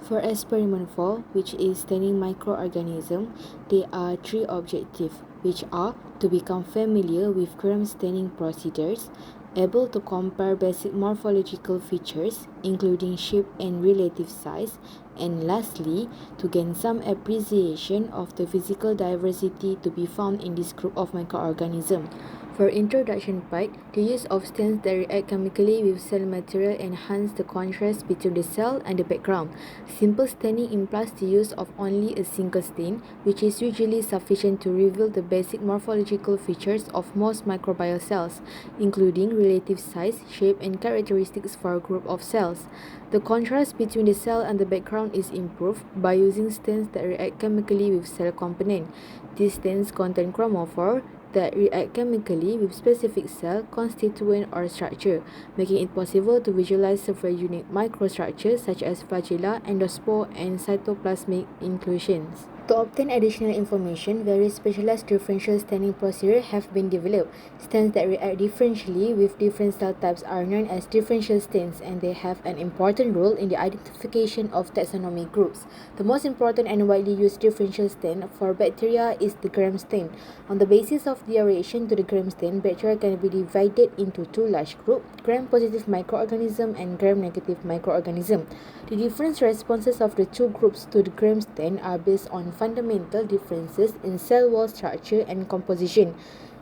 For experiment 4, which is studying microorganism, there are three objectives, which are to become familiar with gram staining procedures, able to compare basic morphological features, including shape and relative size, and lastly, to gain some appreciation of the physical diversity to be found in this group of microorganisms. For introduction part, the use of stains that react chemically with cell material enhance the contrast between the cell and the background. Simple staining implies the use of only a single stain, which is usually sufficient to reveal the basic morphological features of most microbial cells, including relative size, shape, and characteristics for a group of cells. The contrast between the cell and the background is improved by using stains that react chemically with cell component. These stains contain chromophore that react chemically with specific cell, constituent, or structure, making it possible to visualize several unique microstructures such as flagella, endospore, and cytoplasmic inclusions. To obtain additional information, various specialized differential staining procedures have been developed. Stains that react differentially with different cell types are known as differential stains, and they have an important role in the identification of taxonomic groups. The most important and widely used differential stain for bacteria is the gram stain. On the basis of their reaction to the gram stain, bacteria can be divided into two large groups, gram-positive microorganism and gram-negative microorganism. The different responses of the two groups to the gram stain are based on fundamental differences in cell wall structure and composition.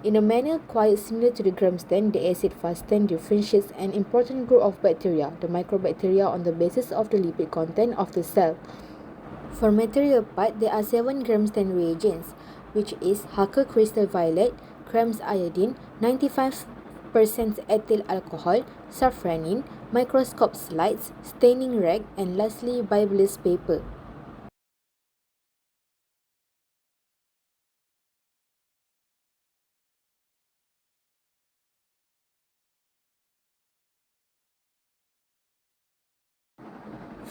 In a manner quite similar to the gram stain, the acid-fast stain differentiates an important group of bacteria, the microbacteria, on the basis of the lipid content of the cell. For material part, there are 7 gram stain reagents, which is Hacker crystal violet, Krem's iodine, 95% ethyl alcohol, safranin, microscope slides, staining rag, and lastly Bibulus paper.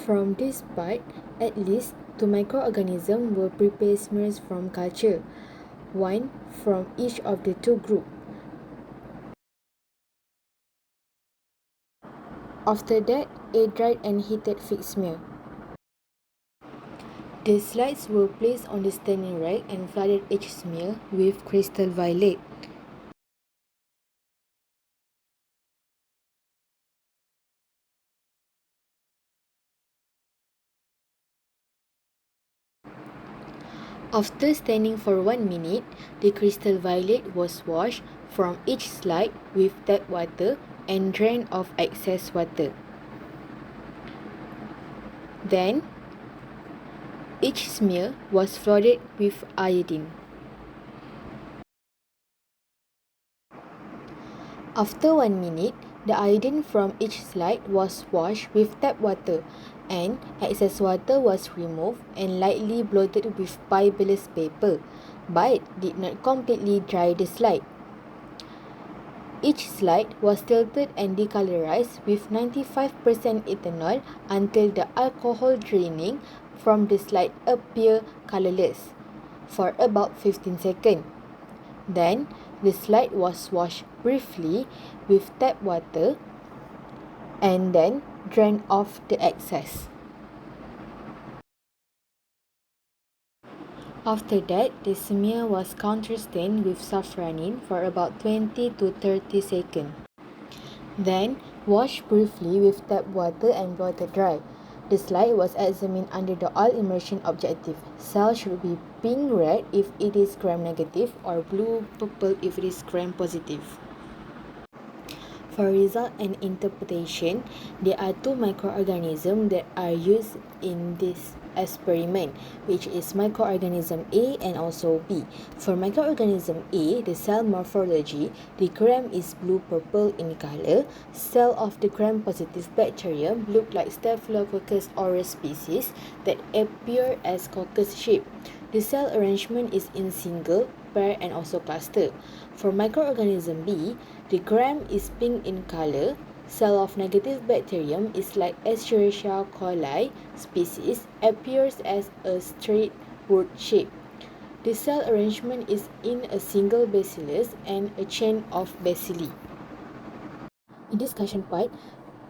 From this part, at least 2 microorganisms were prepared smears from culture, one from each of the two groups. After that, a dried and heated fig smear. The slides were placed on the staining rack and flooded each smear with crystal violet. After staining for 1 minute, the crystal violet was washed from each slide with tap water and drained off excess water. Then, each smear was flooded with iodine. After 1 minute, the iodine from each slide was washed with tap water and excess water was removed and lightly blotted with Bibulus paper, but did not completely dry the slide. Each slide was tilted and decolorized with 95% ethanol until the alcohol draining from the slide appear colorless for about 15 seconds. Then, the slide was washed briefly with tap water and then drained off the excess. After that, the smear was counterstained with safranin for about 20 to 30 seconds. Then, wash briefly with tap water and water dry. The slide was examined under the oil immersion objective. Cell should be pink red if it is gram negative or blue purple if it is gram positive. For result and interpretation, there are 2 microorganisms that are used in this experiment, which is microorganism A and also B. For microorganism A, the cell morphology, the gram is blue-purple in color. Cell of the gram-positive bacterium look like Staphylococcus aureus species that appear as coccus shape. The cell arrangement is in single, pair, and also cluster. For microorganism B, the gram is pink in color. Cell of negative bacterium is like Escherichia coli species, appears as a straight root shape. The cell arrangement is in a single bacillus and a chain of bacilli. In discussion part,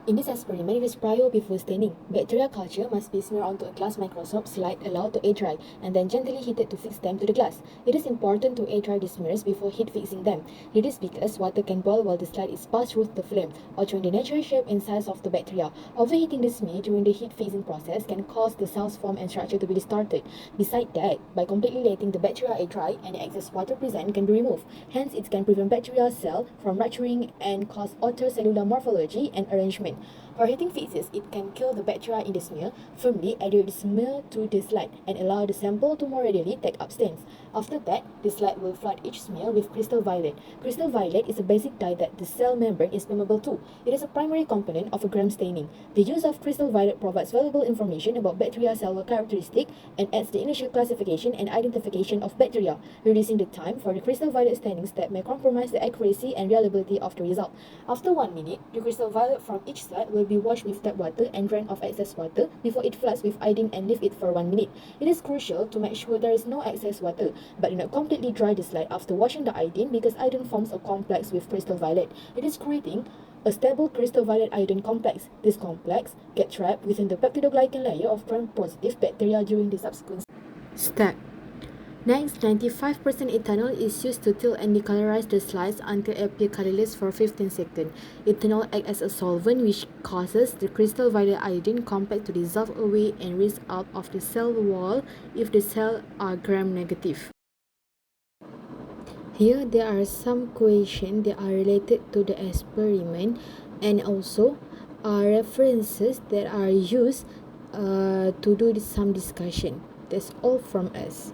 In this experiment, it is prior before staining. Bacteria culture must be smeared onto a glass microscope slide allowed to air dry and then gently heated to fix them to the glass. It is important to air dry the smears before heat fixing them. It is because water can boil while the slide is passed through the flame, altering the natural shape and size of the bacteria. Overheating the smear during the heat fixing process can cause the cell's form and structure to be distorted. Besides that, by completely letting the bacteria air dry and the excess water present can be removed. Hence, it can prevent bacterial cell from rupturing and cause altered cellular morphology and arrangement. For heating phases, it can kill the bacteria in the smear, firmly adhere the smear to the slide, and allow the sample to more readily take up stains. After that, the slide will flood each smear with crystal violet. Crystal violet is a basic dye that the cell membrane is permeable to. It is a primary component of a gram staining. The use of crystal violet provides valuable information about bacteria cellular characteristic and adds the initial classification and identification of bacteria, reducing the time for the crystal violet staining step may compromise the accuracy and reliability of the result. After 1 minute, the crystal violet from each slide will be washed with tap water and drained of excess water before it floods with iodine and leave it for 1 minute. It is crucial to make sure there is no excess water, but do not completely dry the slide after washing the iodine because iodine forms a complex with crystal violet. It is creating a stable crystal violet iodine complex. This complex gets trapped within the peptidoglycan layer of gram-positive bacteria during the subsequent step. Next, 95% ethanol is used to tilt and decolorize the slides until it appears colorless for 15 seconds. Ethanol acts as a solvent which causes the crystal violet iodine complex to dissolve away and rise out of the cell wall if the cells are gram-negative. Here, there are some questions that are related to the experiment and also references that are used to do some discussion. That's all from us.